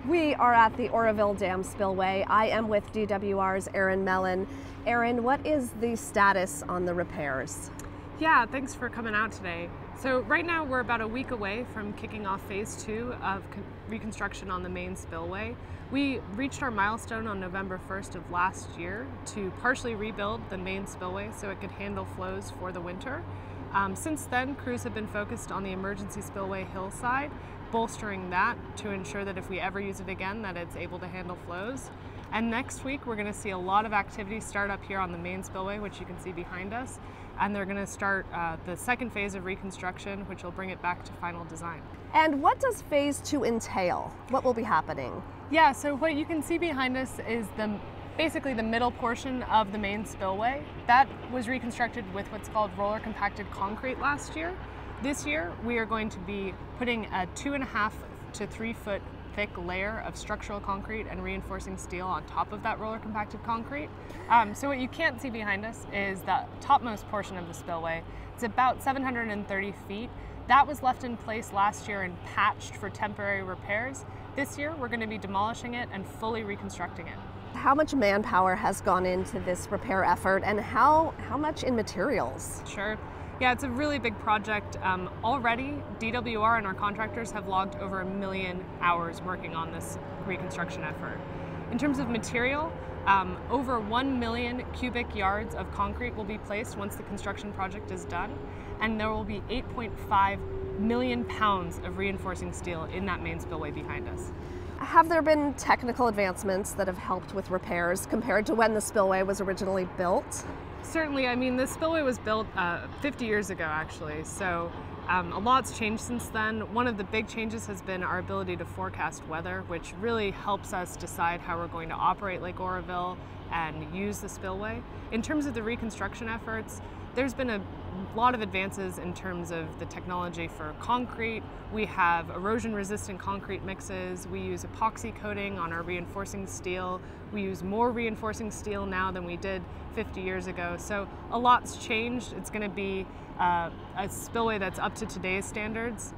We are at the Oroville Dam spillway. I am with DWR's Erin Mellon. Erin, what is the status on the repairs? Yeah, thanks for coming out today. So right now we're about a week away from kicking off phase 2 of reconstruction on the main spillway. We reached our milestone on November 1st of last year to partially rebuild the main spillway so it could handle flows for the winter. Since then, crews have been focused on the emergency spillway hillside, bolstering that to ensure that if we ever use it again, that it's able to handle flows. And next week, we're going to see a lot of activity start up here on the main spillway, which you can see behind us. And they're going to start the second phase of reconstruction, which will bring it back to final design. And what does phase 2 entail? What will be happening? Yeah, so what you can see behind us is basically the middle portion of the main spillway. That was reconstructed with what's called roller compacted concrete last year. This year, we are going to be putting a 2.5 to 3 foot thick layer of structural concrete and reinforcing steel on top of that roller compacted concrete. So what you can't see behind us is the topmost portion of the spillway. It's about 730 feet. That was left in place last year and patched for temporary repairs. This year, we're going to be demolishing it and fully reconstructing it. How much manpower has gone into this repair effort, and how much in materials? Sure. Yeah, it's a really big project. Already, DWR and our contractors have logged over 1 million hours working on this reconstruction effort. In terms of material, over 1 million cubic yards of concrete will be placed once the construction project is done, and there will be 8.5 million pounds of reinforcing steel in that main spillway behind us. Have there been technical advancements that have helped with repairs compared to when the spillway was originally built? Certainly. I mean, the spillway was built 50 years ago, actually, so a lot's changed since then. One of the big changes has been our ability to forecast weather, which really helps us decide how we're going to operate Lake Oroville and use the spillway. In terms of the reconstruction efforts, there's been a lot of advances in terms of the technology for concrete. We have erosion-resistant concrete mixes. We use epoxy coating on our reinforcing steel. We use more reinforcing steel now than we did 50 years ago. So a lot's changed. It's going to be a spillway that's up to today's standards.